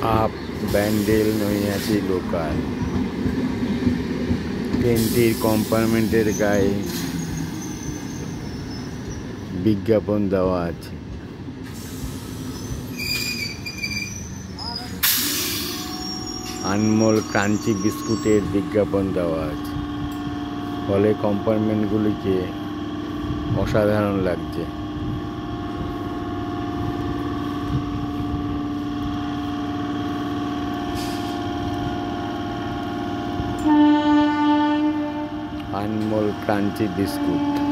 Up Bandel Naihati local. ট্রেনটির কম্পার্টমেন্টের গায়ে বিজ্ঞাপন দেওয়া আছে। আনমোল ক্রাঞ্চি বিস্কুটের বিজ্ঞাপন দেওয়া আছে, ফলে কম্পার্টমেন্টগুলিকে অসাধারণ লাগছে। Anmol crunchy biscuit.